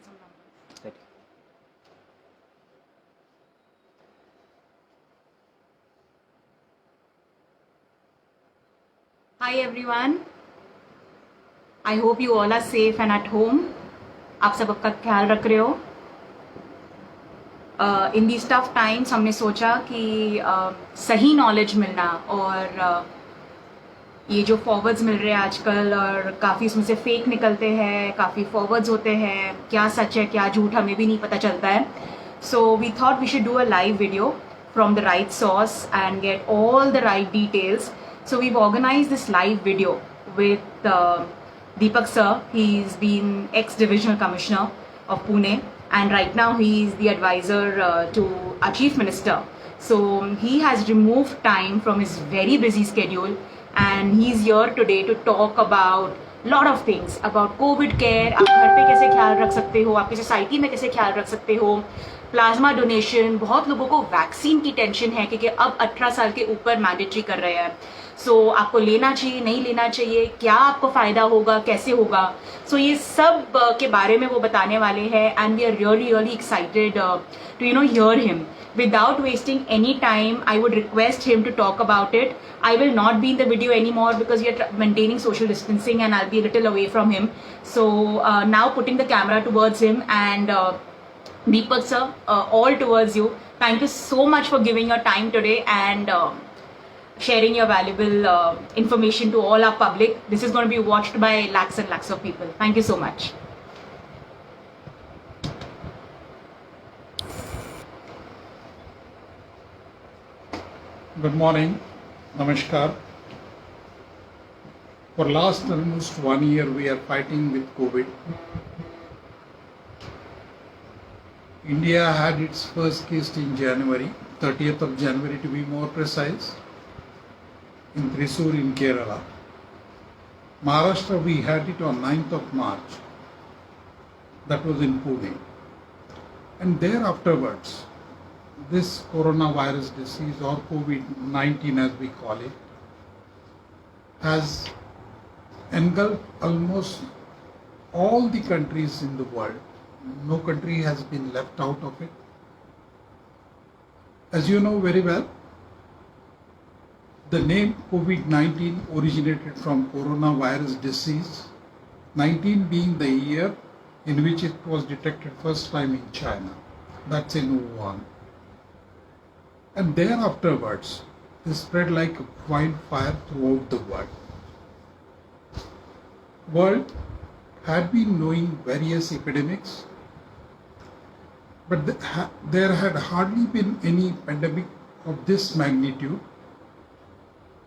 some numbers. Right. Hi everyone. I hope you all are safe and at home. आप सब आपका ख्याल रख रहे हो. इन दीज टफ टाइम्स हमने सोचा कि सही नॉलेज मिलना और ये जो फॉरवर्ड्स मिल रहे हैं आजकल और काफ़ी इसमें से फेक निकलते हैं, काफ़ी फॉरवर्ड्स होते हैं, क्या सच है क्या झूठ हमें भी नहीं पता चलता है. So we thought we should do a live video from the right source and get all the right details. So we've organized this live video with Deepak sir. He's been ex-divisional commissioner of Pune and right now he's the advisor to our chief minister. So he has removed time from his very busy schedule and he's here today to talk about lot of things about COVID care. आप घर पे कैसे ख्याल रख सकते हो, आपकी society में कैसे ख्याल रख सकते हो, प्लाज्मा डोनेशन. बहुत लोगों को वैक्सीन की टेंशन है क्योंकि अब 18 साल के ऊपर मैंडेटरी कर रहे हैं. सो आपको लेना चाहिए नहीं लेना चाहिए, क्या आपको फ़ायदा होगा, कैसे होगा. सो ये सब के बारे में वो बताने वाले हैं and we are really really excited to hear him. Without wasting any time, I would request him to talk about it. I will not be in the video anymore because we are maintaining social distancing and I'll be a little away from him. So now putting the camera towards him and Deepak sir, all towards you. Thank you so much for giving your time today and sharing your valuable information to all our public. This is going to be watched by lakhs and lakhs of people. Thank you so much. Good morning, Namaskar. For last almost 1 year we are fighting with COVID. India had its first case in January, 30th of January to be more precise, in Thrissur in Kerala. Maharashtra we had it on 9th of March, that was in Pune. And thereafterwards, this coronavirus disease or COVID-19 as we call it has engulfed almost all the countries in the world. No country has been left out of it. As you know very well, the name COVID-19 originated from coronavirus disease, 19 being the year in which it was detected first time in China. That's in Wuhan. And thereafterwards, it spread like a wildfire throughout the world. World had been knowing various epidemics, but there had hardly been any pandemic of this magnitude.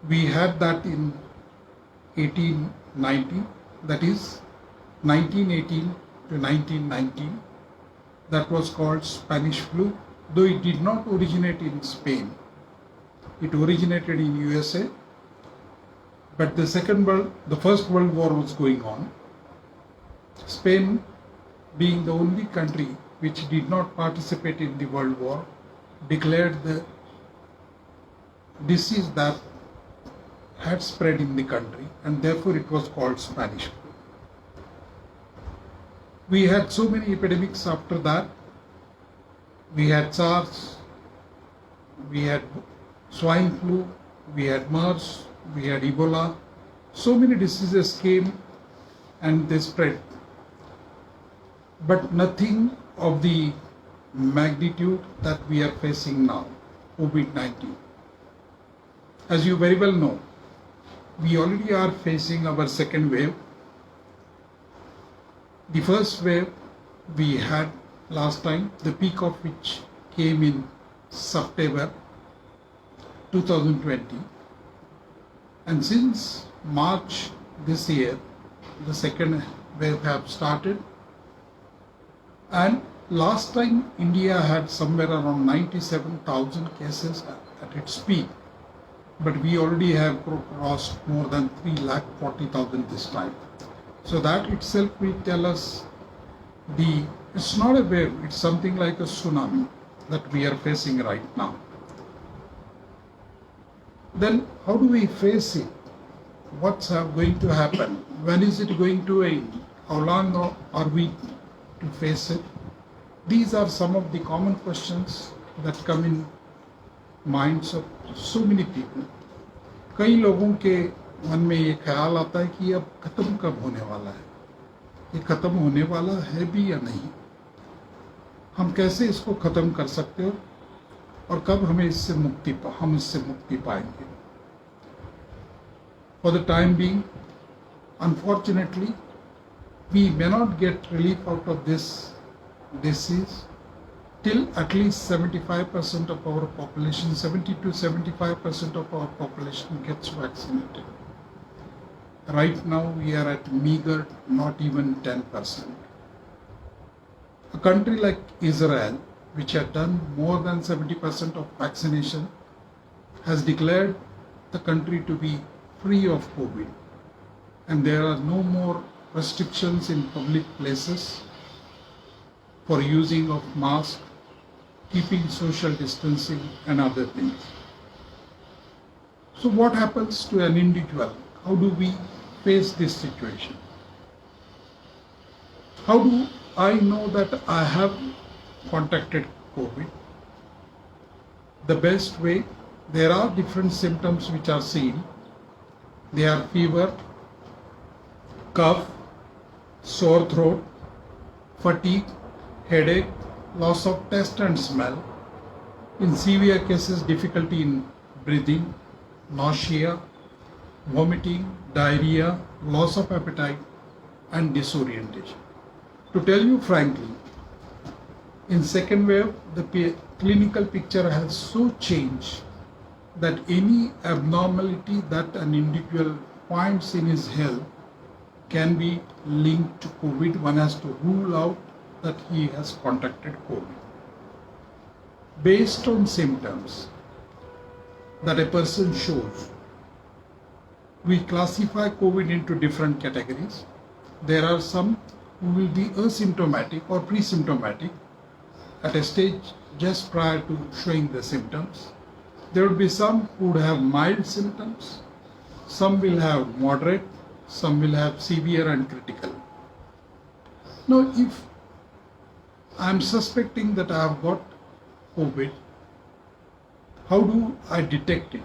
We had that in 1890, that is 1918 to 1919. That was called Spanish flu. Though it did not originate in Spain, it originated in USA, but the First World War was going on. Spain, being the only country which did not participate in the World War, declared the disease that had spread in the country, and therefore it was called Spanish flu. We had so many epidemics after that. We had SARS, we had swine flu, we had MERS, we had Ebola. So many diseases came and they spread. But nothing of the magnitude that we are facing now, COVID-19. As you very well know, we already are facing our second wave. The first wave we had last time, the peak of which came in September 2020. And since March this year, the second wave have started. And last time India had somewhere around 97,000 cases at its peak. But we already have crossed more than 340,000 this time. So that itself will tell us it's not a wave, it's something like a tsunami that we are facing right now. Then how do we face it? What's going to happen? When is it going to end? How long are we to face it? These are some of the common questions that come in minds of so many people. कई लोगों के मन में ये ख्याल आता है कि अब खत्म कब होने वाला है, ये खत्म होने वाला है भी या नहीं, हम कैसे इसको खत्म कर सकते हो और कब हम इससे मुक्ति पाएंगे. For the time being, unfortunately, we may not get relief out of this disease till at least 75% of our population, 70 to 75% of our population gets vaccinated. Right now we are at meager not even 10%. A country like Israel, which had done more than 70% of vaccination, has declared the country to be free of COVID, and there are no more restrictions in public places for using of masks, keeping social distancing and other things. So what happens to an individual? How do we face this situation? How do I know that I have contacted COVID? The best way, there are different symptoms which are seen. They are fever, cough, sore throat, fatigue, headache, loss of taste and smell. In severe cases, difficulty in breathing, nausea, vomiting, diarrhea, loss of appetite, and disorientation. To tell you frankly, in second wave, the clinical picture has so changed that any abnormality that an individual finds in his health can be linked to COVID. One has to rule out that he has contacted COVID. Based on symptoms that a person shows, we classify COVID into different categories. There are some who will be asymptomatic or pre-symptomatic at a stage just prior to showing the symptoms. There will be some who would have mild symptoms, some will have moderate, some will have severe and critical. Now, if I am suspecting that I have got COVID, how do I detect it?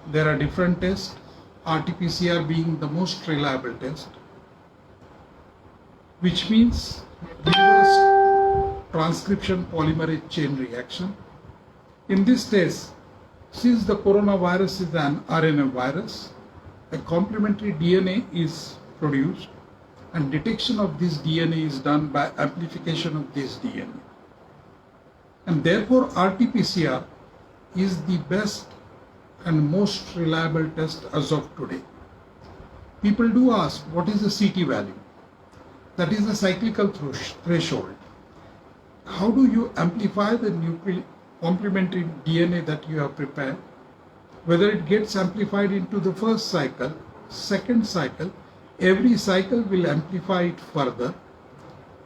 There are different tests, RT-PCR being the most reliable test, which means reverse transcription polymerase chain reaction. In this test, since the coronavirus is an RNA virus, a complementary DNA is produced, and detection of this DNA is done by amplification of this DNA. And therefore, RT-PCR is the best and most reliable test as of today. People do ask, what is the CT value? That is the cyclical threshold. How do you amplify the complementary DNA that you have prepared? Whether it gets amplified into the first cycle, second cycle, every cycle will amplify it further.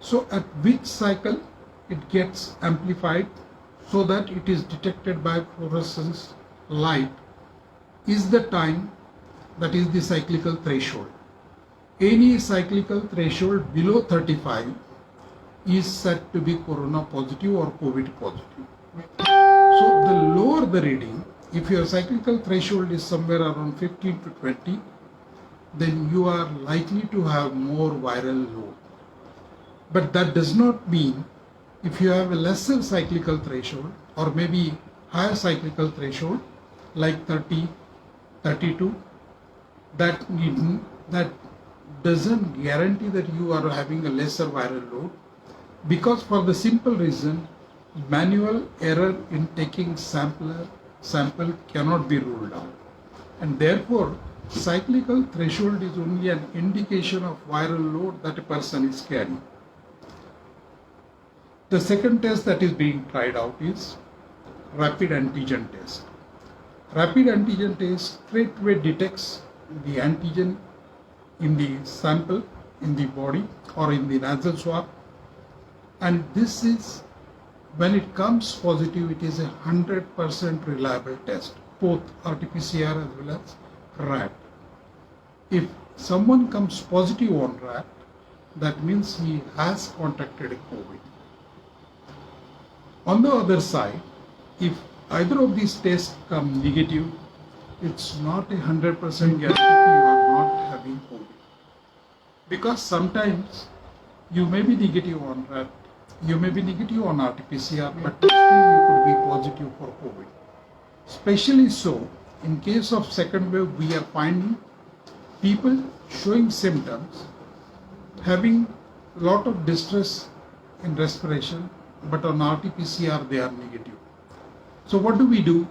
So at which cycle it gets amplified so that it is detected by fluorescence light is the time, that is the cyclical threshold. Any cyclical threshold below 35 is said to be corona positive or COVID positive. So the lower the reading, if your cyclical threshold is somewhere around 15 to 20, then you are likely to have more viral load. But that does not mean if you have a lesser cyclical threshold or maybe higher cyclical threshold like 30, 32, that doesn't guarantee that you are having a lesser viral load, because for the simple reason, manual error in taking sample cannot be ruled out, and therefore cyclical threshold is only an indication of viral load that a person is carrying. The second test that is being tried out is rapid antigen test. Rapid antigen test straightway detects the antigen in the sample, in the body or in the nasal swab, and this is, when it comes positive, it is a 100% reliable test, both RT-PCR as well as RAT. If someone comes positive on RAT, that means he has contracted COVID. On the other side, if either of these tests come negative, it's not a 100% guarantee you are not having COVID. Because sometimes you may be negative on RAT, you may be negative on RT-PCR, but still you could be positive for COVID. Especially so, in case of second wave, we are finding people showing symptoms, having a lot of distress in respiration, but on RT-PCR they are negative. So what do?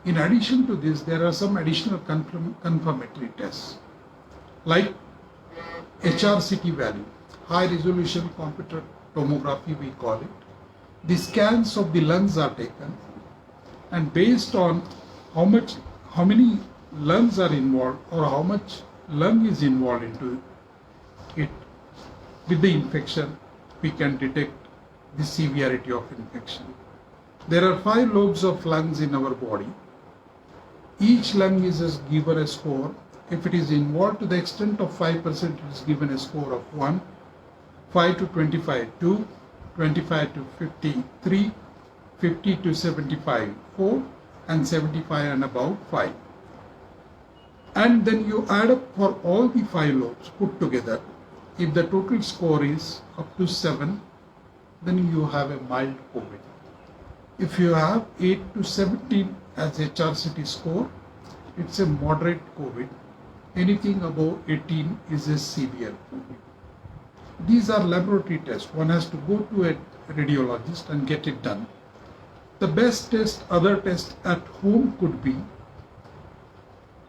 In addition to this, there are some additional confirmatory tests, like HRCT value, high resolution computer tomography we call it. The scans of the lungs are taken, and based on how many lungs are involved or how much lung is involved into it with the infection, we can detect the severity of infection. There are 5 lobes of lungs in our body. Each lung is given a score. If it is involved to the extent of 5%, it is given a score of 1, 5 to 25, 2, 25 to 53, 50 to 75, 4, and 75 and above 5. And then you add up for all the 5 lobes put together. If the total score is up to 7, then you have a mild COVID. If you have 8 to 17 as HRCT score, it's a moderate COVID. Anything above 18 is a severe COVID. These are laboratory tests. One has to go to a radiologist and get it done. The best test, other test at home could be,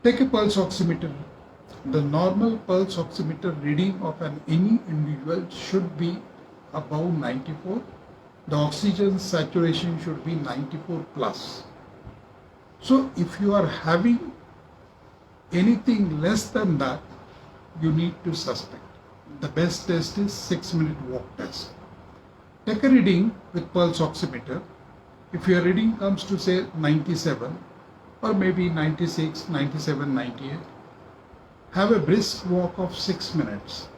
take a pulse oximeter. The normal pulse oximeter reading of any individual should be above 94. The oxygen saturation should be 94 plus. So if you are having anything less than that, you need to suspect. The best test is 6-minute walk test. Take a reading with pulse oximeter. If your reading comes to say 97 or maybe 96, 97, 98, have a brisk walk of 6 minutes.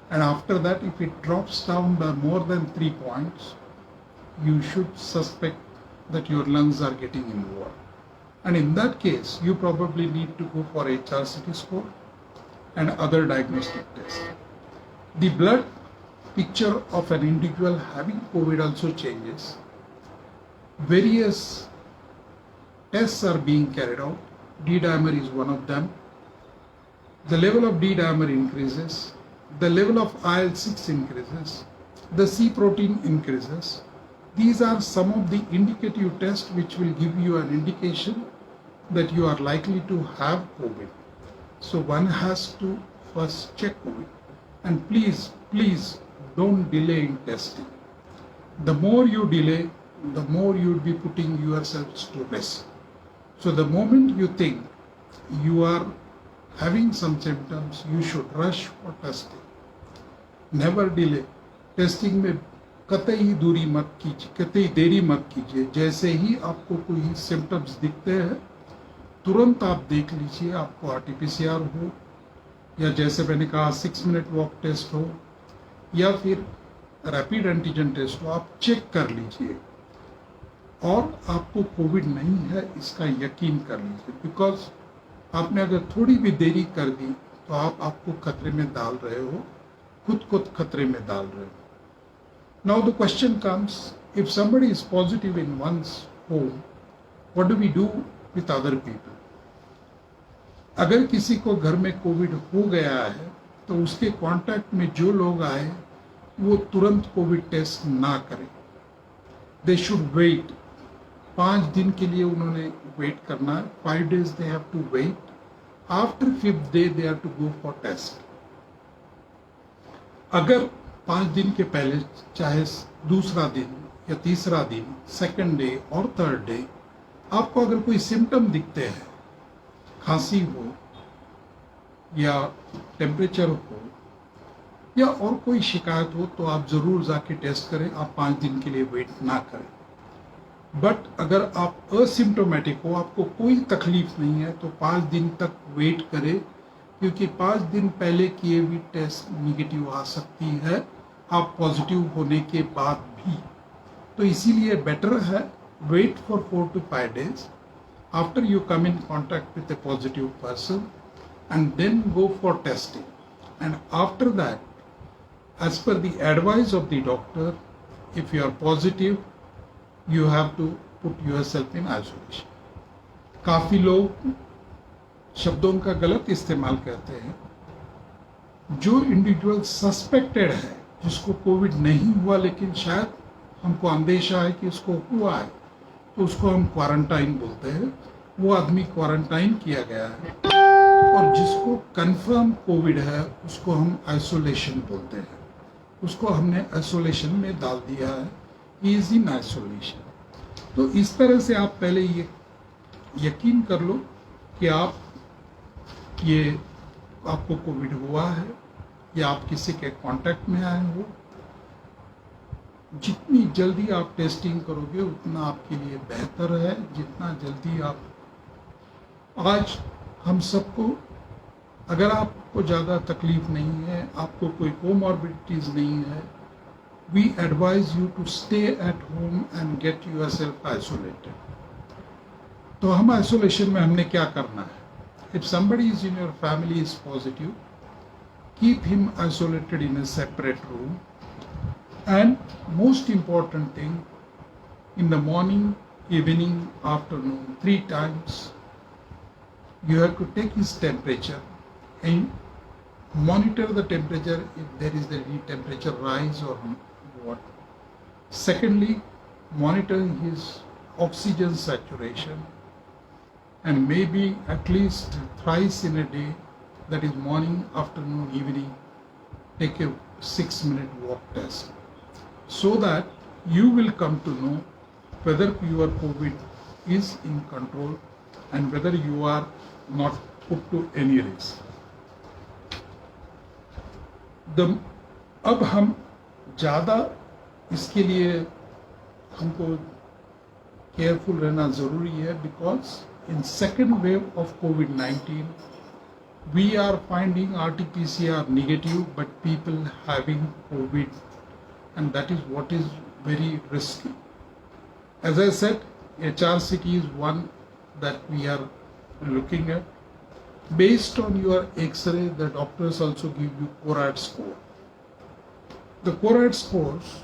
And after that, if it drops down by more than 3 points, you should suspect that your lungs are getting involved. And in that case, you probably need to go for HRCT score and other diagnostic tests. The blood picture of an individual having COVID also changes. Various tests are being carried out. D-dimer is one of them. The level of D-dimer increases. The level of IL-6 increases. The C protein increases. These are some of the indicative tests which will give you an indication that you are likely to have COVID. So one has to first check COVID. And please don't delay in testing. The more you delay, the more you will be putting yourselves to risk. So the moment you think you are having some symptoms, you should rush for testing. Never delay. Testing में कतई दूरी मत कीजिए, कतई देरी मत कीजिए. जैसे ही आपको कोई सिम्टम्स दिखते हैं, तुरंत आप देख लीजिए. आपको RT-PCR हो या जैसे मैंने कहा 6-minute वॉक टेस्ट हो या फिर रैपिड एंटीजन टेस्ट हो, आप चेक कर लीजिए और आपको कोविड नहीं है इसका यकीन कर लीजिए. बिकॉज आपने अगर थोड़ी भी देरी कर दी तो आपको खतरे में डाल रहे हो, खुद खतरे में डाल रहे हो. Now the question comes, if somebody is positive in one's home, what do we do with other people? अगर किसी को घर में कोविड हो गया है तो उसके कांटेक्ट में जो लोग आए वो तुरंत कोविड टेस्ट ना करें. They should wait. 5 दिन के लिए उन्होंने वेट करना है. 5 days they have to wait. After 5th day they have to go for test. अगर 5 दिन के पहले, चाहे दूसरा दिन या तीसरा दिन, सेकंड डे और थर्ड डे, आपको अगर कोई सिम्टम दिखते हैं, खांसी हो या टेम्परेचर हो या और कोई शिकायत हो, तो आप ज़रूर जाके टेस्ट करें. आप 5 दिन के लिए वेट ना करें. बट अगर आप असिम्टोमेटिक हो, आपको कोई तकलीफ नहीं है, तो 5 दिन तक वेट करें क्योंकि 5 दिन पहले किए हुए टेस्ट निगेटिव आ सकती है आप पॉजिटिव होने के बाद भी। तो इसीलिए बेटर है wait for 4 to 5 days after you come in contact with a positive person and then go for testing. And after that, as per the advice of the doctor, if you are positive, you have to put yourself in isolation. काफ़ी लोग शब्दों का गलत इस्तेमाल करते हैं। जो individual suspected है, जिसको कोविड नहीं हुआ लेकिन शायद हमको अंदेशा है कि उसको हुआ है, तो उसको हम क्वारंटाइन बोलते हैं। वो आदमी क्वारंटाइन किया गया है। और जिसको कंफर्म कोविड है उसको हम आइसोलेशन बोलते हैं। उसको हमने आइसोलेशन में डाल दिया है, ही इज इन आइसोलेशन। तो इस तरह से आप पहले ये यकीन कर लो कि आपको कोविड हुआ है या आप किसी के कांटेक्ट में आए हो। जितनी जल्दी आप टेस्टिंग करोगे उतना आपके लिए बेहतर है। जितना जल्दी आज हम सबको, अगर आपको ज़्यादा तकलीफ नहीं है, आपको कोई कोमॉर्बिडिटीज नहीं है, we advise you to stay at home and get yourself isolated. तो हम आइसोलेशन में हमने क्या करना है? If somebody is in your family is positive, keep him isolated in a separate room. And most important thing, in the morning, evening, afternoon, 3 times, you have to take his temperature and monitor the temperature if there is any temperature rise or what. Secondly, monitor his oxygen saturation, and maybe at least thrice in a day, that is morning, afternoon, evening, take a 6-minute walk test, so that you will come to know whether your COVID is in control and whether you are not put to any risk. अब हम ज़्यादा इसके लिए हमको careful रहना ज़रूरी है, because in second wave of COVID-19, we are finding RT-PCR negative, but people having COVID, and that is what is very risky. As I said, HRCT is one that we are looking at. Based on your X-ray, the doctors also give you CORAD score. The CORAD scores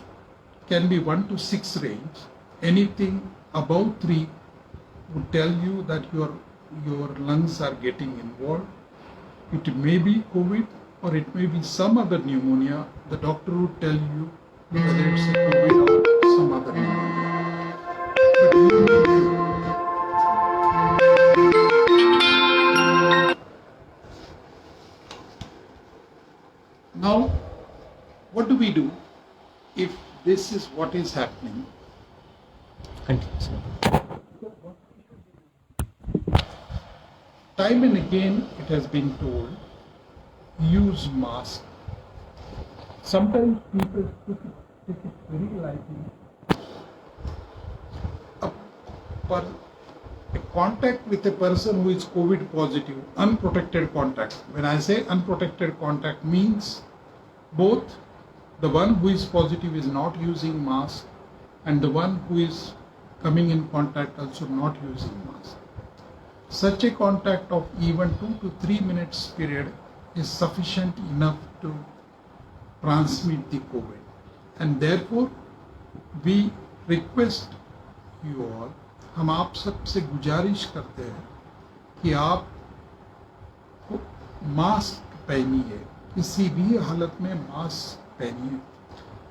can be 1 to 6 range. Anything above 3 would tell you that your lungs are getting involved. It may be COVID or it may be some other pneumonia. The doctor would tell you whether it's a COVID or some other pneumonia. But you now, what do we do if this is what is happening? Continue, sir. Time and again it has been told, use mask. Sometimes people take it very lightly. A contact with a person who is COVID positive, unprotected contact. When I say unprotected contact, means both the one who is positive is not using mask and the one who is coming in contact also not using mask. Such a contact of even 2 to 3 minutes period is sufficient enough to transmit the COVID. And therefore, we request you all, हम आप सबसे गुजारिश करते हैं कि आप mask पहनिए, किसी भी हालत में मास्क पहनिए.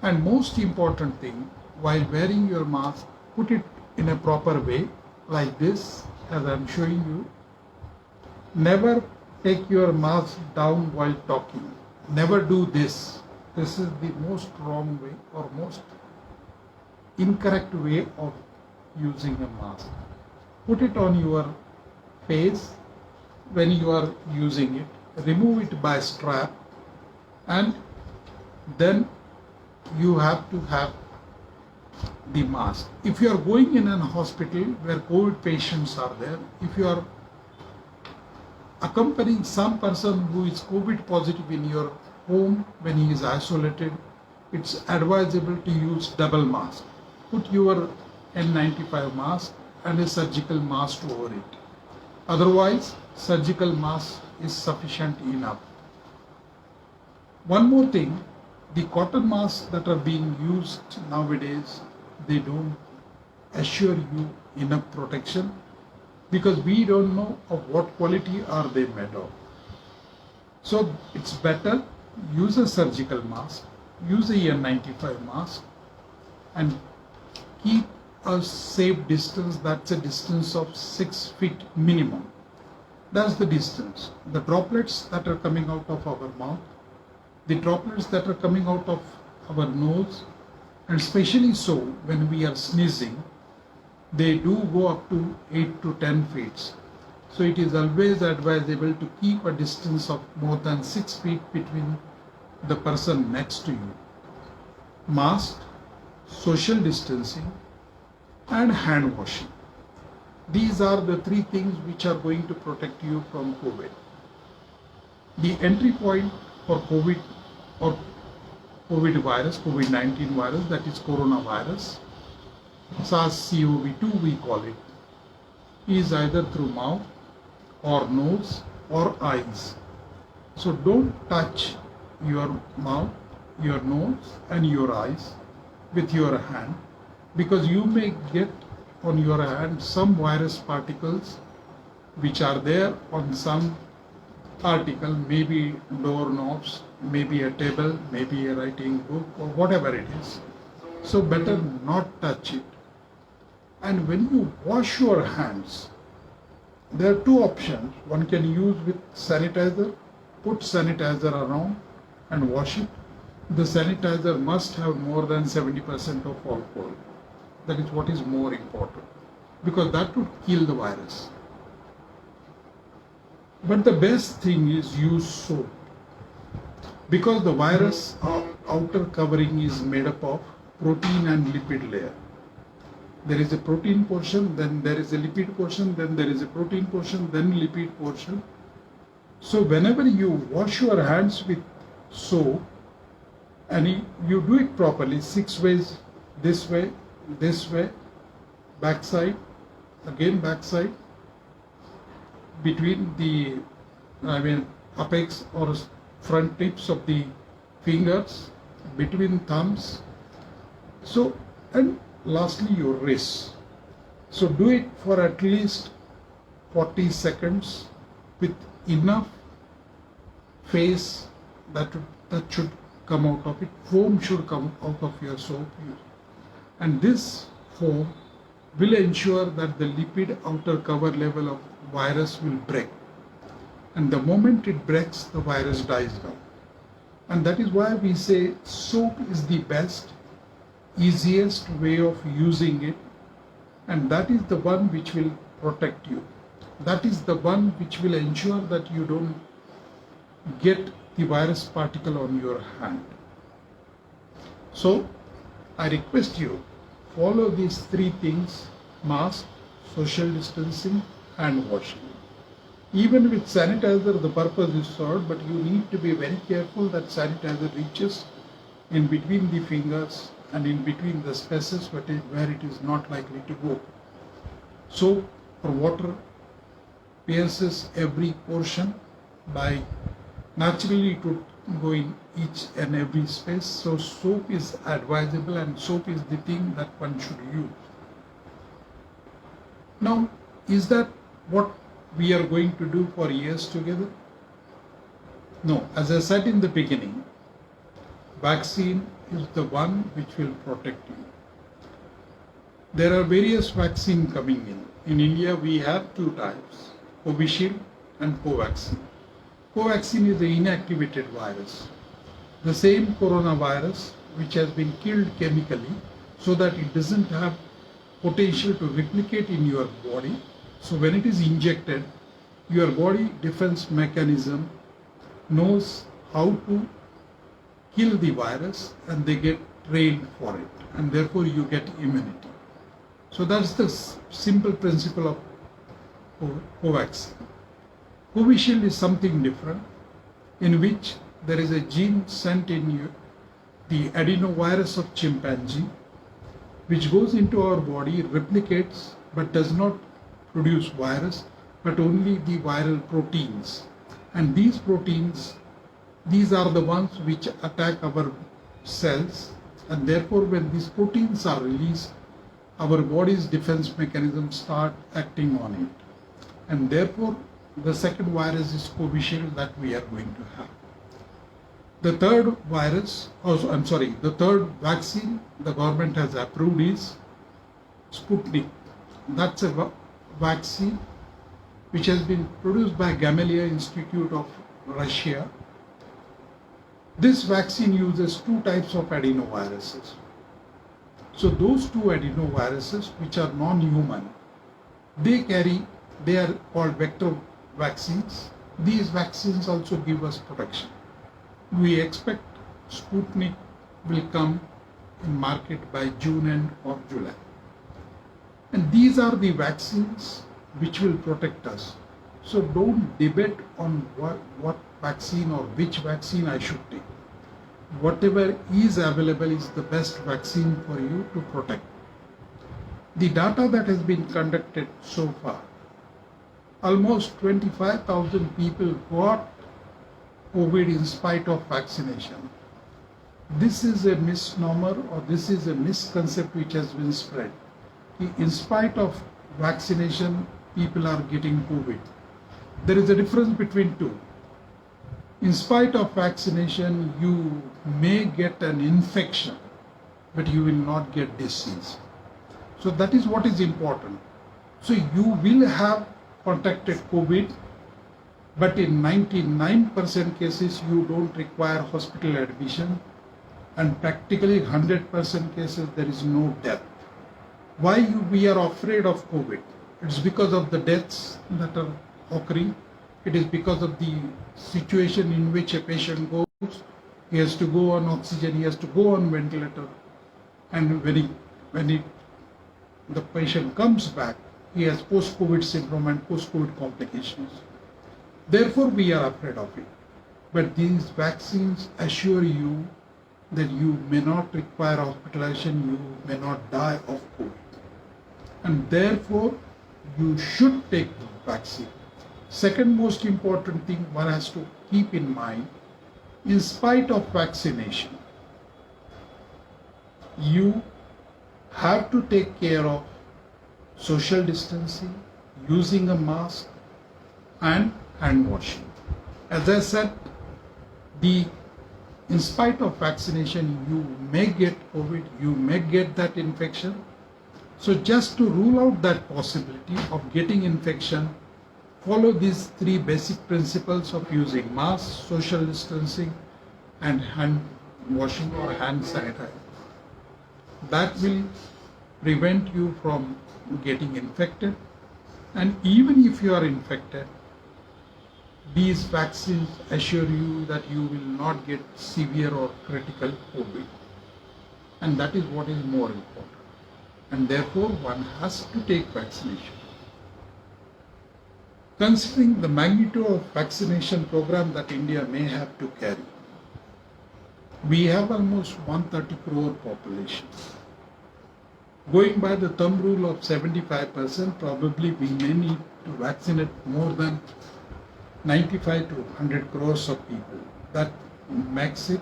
And most important thing, while wearing your mask, put it in a proper way, like this, as I am showing you. Never take your mask down while talking. Never do this. This is the most wrong way or most incorrect way of using a mask. Put it on your face when you are using it. Remove it by strap, and then you have to have the mask. If you are going in a hospital where COVID patients are there, if you are accompanying some person who is COVID positive in your home when he is isolated, it's advisable to use double mask. Put your N95 mask and a surgical mask over it. Otherwise, surgical mask is sufficient enough. One more thing, the cotton masks that are being used nowadays, they don't assure you enough protection because we don't know of what quality are they made of. So it's better use a surgical mask, use a N95 mask and keep a safe distance. That's a distance of 6 feet minimum. That's the distance. The droplets that are coming out of our mouth, the droplets that are coming out of our nose, and especially so when we are sneezing, they do go up to 8 to 10 feet. So it is always advisable to keep a distance of more than 6 feet between the person next to you. Mask, social distancing, and hand washing. These are the three things which are going to protect you from COVID. The entry point for COVID or COVID virus, COVID-19 virus, that is coronavirus, SARS-CoV-2 we call it, is either through mouth or nose or eyes. So don't touch your mouth, your nose and your eyes with your hand because you may get on your hand some virus particles which are there on some article, maybe doorknobs, maybe a table, maybe a writing book or whatever it is. So better not touch it. And when you wash your hands, there are two options. One can use with sanitizer, put sanitizer around and wash it. The sanitizer must have more than 70% of alcohol. That is what is more important because that would kill the virus. But the best thing is use soap because the virus outer covering is made up of protein and lipid layer. There is a protein portion, then there is a lipid portion, then there is a protein portion, then lipid portion. So whenever you wash your hands with soap and you do it properly, 6 ways, this way, backside, again backside, between the apex or front tips of the fingers, between thumbs. So, and lastly your wrists. So do it for at least 40 seconds with enough face that should come out of it. Foam should come out of your soap. And this foam will ensure that the lipid outer cover level of virus will break. And the moment it breaks, the virus dies down. And that is why we say soap is the best, easiest way of using it. And that is the one which will protect you. That is the one which will ensure that you don't get the virus particle on your hand. So I request you, follow these three things: mask, social distancing, hand washing. Even with sanitizer, the purpose is served, but you need to be very careful that sanitizer reaches in between the fingers and in between the spaces where it is not likely to go. Soap or water pierces every portion by naturally it would go in each and every space. So soap is advisable and soap is the thing that one should use. Now, is that what we are going to do for years together? No, as I said in the beginning, vaccine is the one which will protect you. There are various vaccines coming in. In India, we have two types, Covishield and Covaxin. Covaxin is the inactivated virus, the same coronavirus which has been killed chemically so that it doesn't have potential to replicate in your body. So when it is injected, your body defense mechanism knows how to kill the virus and they get trained for it, and therefore you get immunity. So that's the simple principle of Covaxin. Covishield is something different, in which there is a gene sent in you, the adenovirus of chimpanzee, which goes into our body, replicates, but does not produce virus, but only the viral proteins. And these proteins, these are the ones which attack our cells, and therefore when these proteins are released, our body's defense mechanisms start acting on it. And therefore, the second virus is Covishield that we are going to have. The third virus, the third vaccine the government has approved is Sputnik. That's a vaccine which has been produced by Gamaleya Institute of Russia. This vaccine uses two types of adenoviruses. So those two adenoviruses, which are non-human, they are called vector vaccines. These vaccines also give us protection. We expect Sputnik will come in market by June end or July. And these are the vaccines which will protect us. So don't debate on what vaccine or which vaccine I should take. Whatever is available is the best vaccine for you to protect. The data that has been conducted so far, almost 25,000 people got COVID in spite of vaccination. This is a misnomer, or this is a misconception which has been spread. In spite of vaccination, people are getting COVID. There is a difference between two. In spite of vaccination, you may get an infection, but you will not get disease. So that is what is important. So you will have contracted COVID, but in 99% cases, you don't require hospital admission, and practically 100% cases, there is no death. Why we are afraid of COVID? It's because of the deaths that are occurring. It is because of the situation in which a patient goes. He has to go on oxygen, he has to go on ventilator, and when the patient comes back, he has post-COVID syndrome and post-COVID complications. Therefore, we are afraid of it. But these vaccines assure you that you may not require hospitalization, you may not die of COVID. And therefore, you should take the vaccine. Second most important thing one has to keep in mind, in spite of vaccination, you have to take care of social distancing, using a mask, and hand washing. As I said, in spite of vaccination, you may get COVID, you may get that infection. So just to rule out that possibility of getting infection, follow these three basic principles of using masks, social distancing, and hand washing or hand sanitizer. That will prevent you from getting infected. And even if you are infected, these vaccines assure you that you will not get severe or critical COVID. And that is what is more important. And therefore, one has to take vaccination. Considering the magnitude of vaccination program that India may have to carry, we have almost 130 crore population. Going by the thumb rule of 75%, probably we may need to vaccinate more than 95 to 100 crores of people. That makes it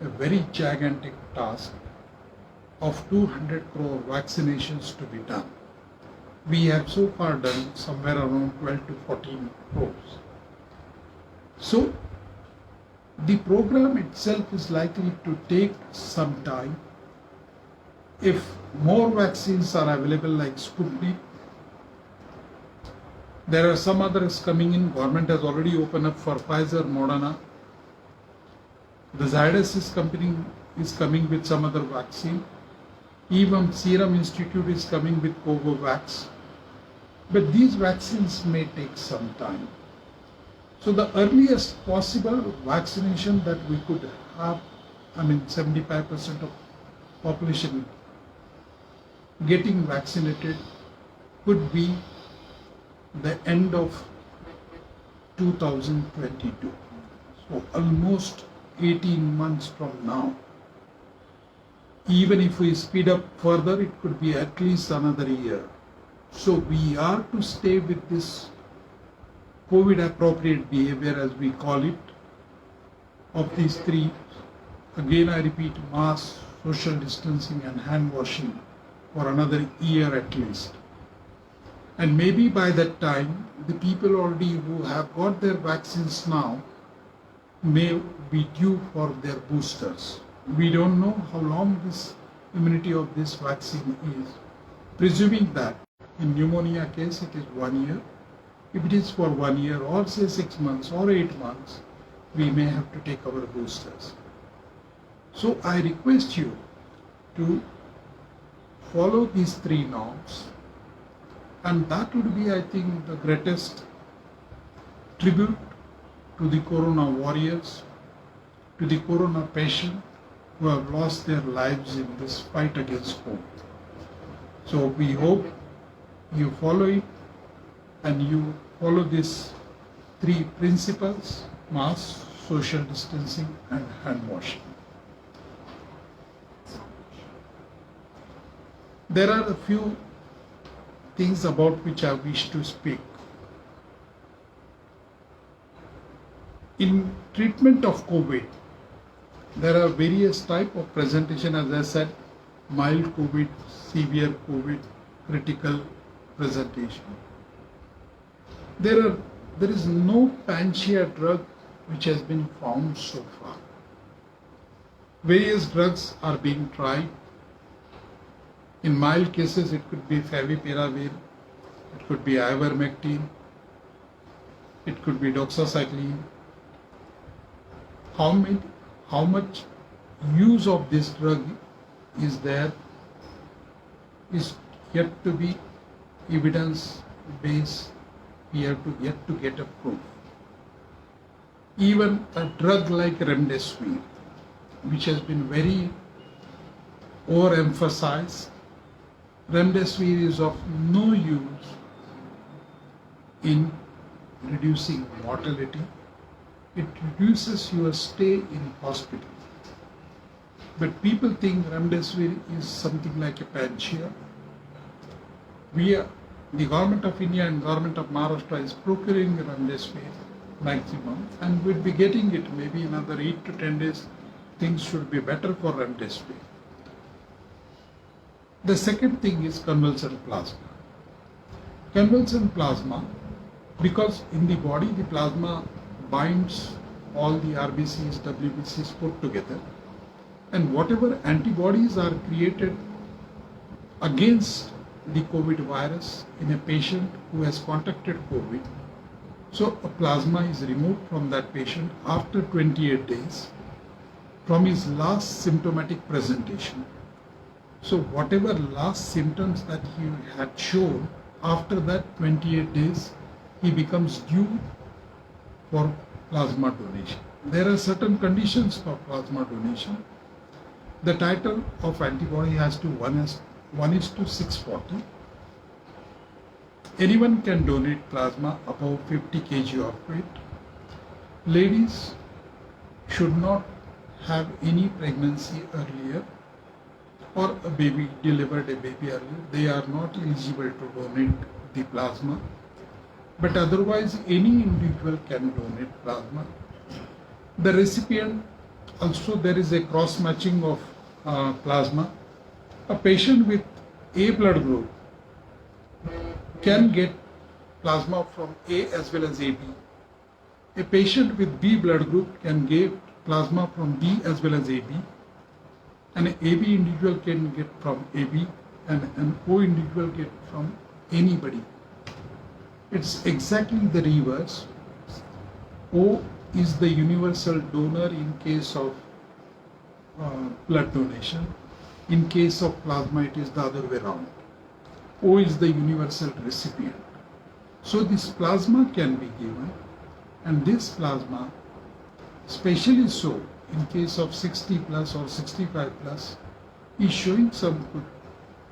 a very gigantic task of 200 crore vaccinations to be done. We have so far done somewhere around 12 to 14 crores. So the program itself is likely to take some time. If more vaccines are available like Sputnik, there are some others coming in. Government has already opened up for Pfizer, Moderna. The Zydus is coming with some other vaccine. Even Serum Institute is coming with Covovax. But these vaccines may take some time. So the earliest possible vaccination that we could have, 75% of population getting vaccinated could be the end of 2022. So almost 18 months from now. Even if we speed up further, it could be at least another year. So we are to stay with this COVID appropriate behavior, as we call it, of these three. Again, I repeat, mask, social distancing and hand washing for another year at least. And maybe by that time, the people already who have got their vaccines now may be due for their boosters. We don't know how long this immunity of this vaccine is. Presuming that in pneumonia case it is 1 year, if it is for 1 year or say 6 months or 8 months, we may have to take our boosters. So I request you to follow these three norms, and that would be, I think, the greatest tribute to the corona warriors, to the corona patients who have lost their lives in this fight against COVID. So we hope you follow it and you follow these three principles: mask, social distancing and hand washing. There are a few things about which I wish to speak. In treatment of COVID, there are various types of presentation, as I said, mild COVID, severe COVID, critical presentation. There is no panacea drug which has been found so far. Various drugs are being tried. In mild cases, it could be favipiravir, it could be ivermectin, it could be doxycycline. How much use of this drug is there is yet to be evidence-based. We have to yet to get a proof. Even a drug like remdesivir, which has been very overemphasized, remdesivir is of no use in reducing mortality. It reduces your stay in hospital. But people think remdesivir is something like a panacea. The government of India and government of Maharashtra is procuring remdesivir maximum, and we'll be getting it maybe another 8 to 10 days. Things should be better for remdesivir. The second thing is convalescent plasma. Convalescent plasma, because in the body the plasma binds all the RBCs, WBCs put together, and whatever antibodies are created against the COVID virus in a patient who has contracted COVID, so a plasma is removed from that patient after 28 days from his last symptomatic presentation. So whatever last symptoms that he had shown, after that 28 days, he becomes due for plasma donation. There are certain conditions for plasma donation. The title of antibody has to 1:640. Anyone can donate plasma above 50 kg of weight. Ladies should not have any pregnancy earlier or a baby delivered a baby earlier. They are not eligible to donate the plasma. But otherwise, any individual can donate plasma. The recipient, also there is a cross-matching of plasma. A patient with A blood group can get plasma from A as well as AB. A patient with B blood group can get plasma from B as well as AB. An AB individual can get from AB, and an O individual get from anybody. It's exactly the reverse. O is the universal donor in case of blood donation. In case of plasma, it is the other way around. O is the universal recipient. So this plasma can be given, and this plasma, especially so in case of 60 plus or 65 plus, is showing some good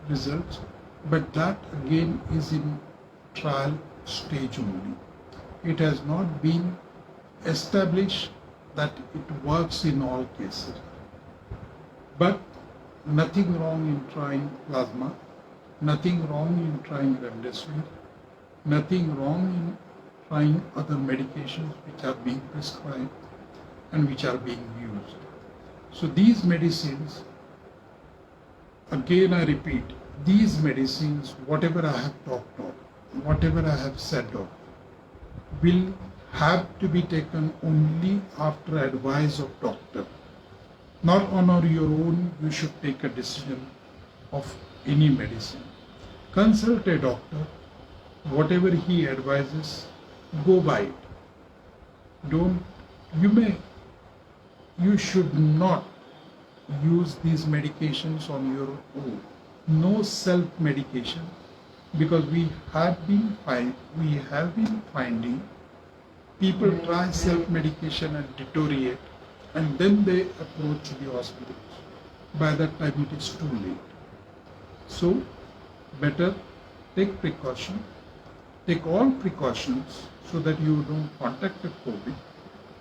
results, but that again is in trial stage only. it has not been established that it works in all cases. But nothing wrong in trying plasma, nothing wrong in trying remdesivir, nothing wrong in trying other medications which are being prescribed and which are being used. So these medicines, again I repeat, these medicines, whatever I have talked of, whatever I have said of, will have to be taken only after advice of doctor. Not on your own, you should take a decision of any medicine. Consult a doctor, whatever he advises, go by it. You should not use these medications on your own. No self-medication, because we have been finding people try self-medication and deteriorate, and then they approach the hospitals. By that time it is too late. So better take precaution, take all precautions so that you don't contact the COVID.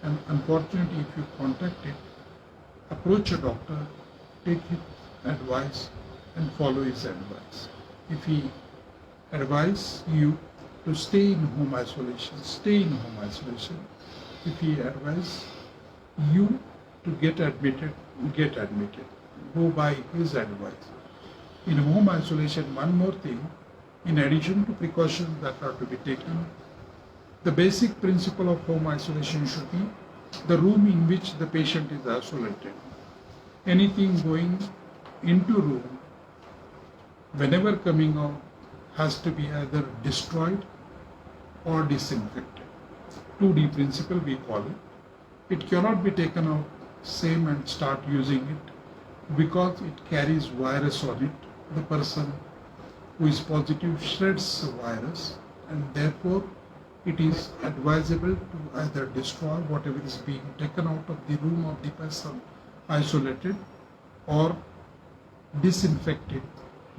And unfortunately, if you contact it, approach a doctor, take his advice and follow his advice. If he advises you to stay in home isolation, stay in home isolation. If he advises you to get admitted, get admitted. Go by his advice. In home isolation, one more thing, in addition to precautions that are to be taken, the basic principle of home isolation should be the room in which the patient is isolated. Anything going into room, whenever coming out, has to be either destroyed or disinfected. 2D principle we call it. It cannot be taken out same and start using it because it carries virus on it. The person who is positive shreds the virus, and therefore it is advisable to either destroy whatever is being taken out of the room of the person isolated, or disinfect it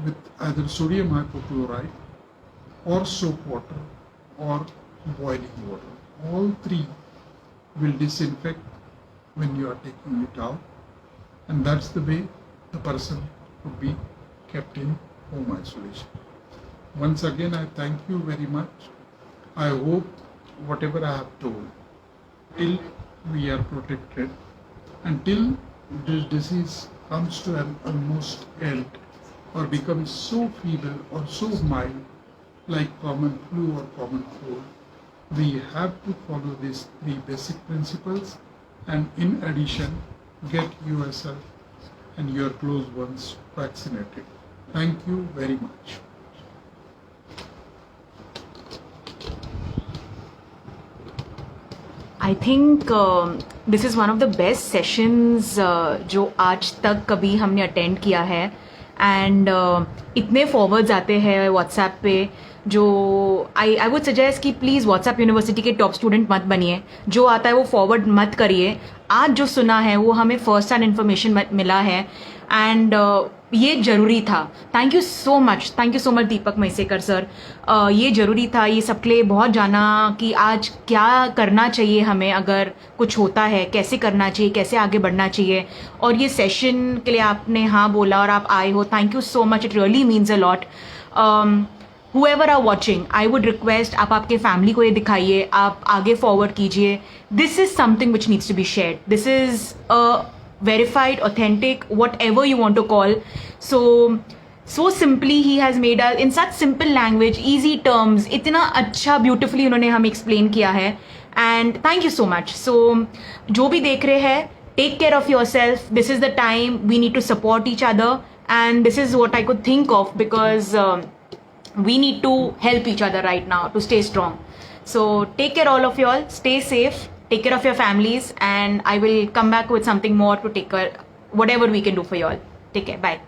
with either sodium hypochlorite or soap water or boiling water. All three will disinfect when you are taking it out, and that's the way the person would be kept in home isolation. Once again, I thank you very much. I hope whatever I have told, till we are protected, until this disease comes to an almost end or becomes so feeble or so mild like common flu or common cold, we have to follow these three basic principles, and in addition get yourself and your close ones vaccinated. Thank you very much. I think this is one of the best sessions जो आज तक कभी हमने attend किया है. And इतने forwards आते हैं व्हाट्सएप पे, जो आई वुड सजेस्ट कि प्लीज़ व्हाट्सएप यूनिवर्सिटी के टॉप स्टूडेंट मत बनिए. जो आता है वो फॉरवर्ड मत करिए. आज जो सुना है वो हमें फर्स्ट हैंड इन्फॉर्मेशन मिला है, एंड ये ज़रूरी था. Thank you so much Deepak Mhaisekar sir. ये ज़रूरी था, ये सबके लिए बहुत जाना कि आज क्या करना चाहिए हमें अगर कुछ होता है, कैसे करना चाहिए, कैसे आगे बढ़ना चाहिए. और ये सेशन के लिए आपने हाँ बोला और आप आए हो. Thank you so much, it really means a lot. whoever are watching, I would request आप आपके फैमिली को ये दिखाइए, आप आगे फॉरवर्ड कीजिए. This is something which needs to be shared. This is a verified, authentic, whatever you want to call. So simply he has made us in such simple language, easy terms, इतना अच्छा beautifully उन्होंने हमें explain किया है. And thank you so much. So जो भी देख रहे हैं, take care of yourself. This is the time we need to support each other, and this is what I could think of, because we need to help each other right now to stay strong. So take care all of y'all. Stay safe. Take care of your families, and I will come back with something more to take care, whatever we can do for y'all. Take care. Bye.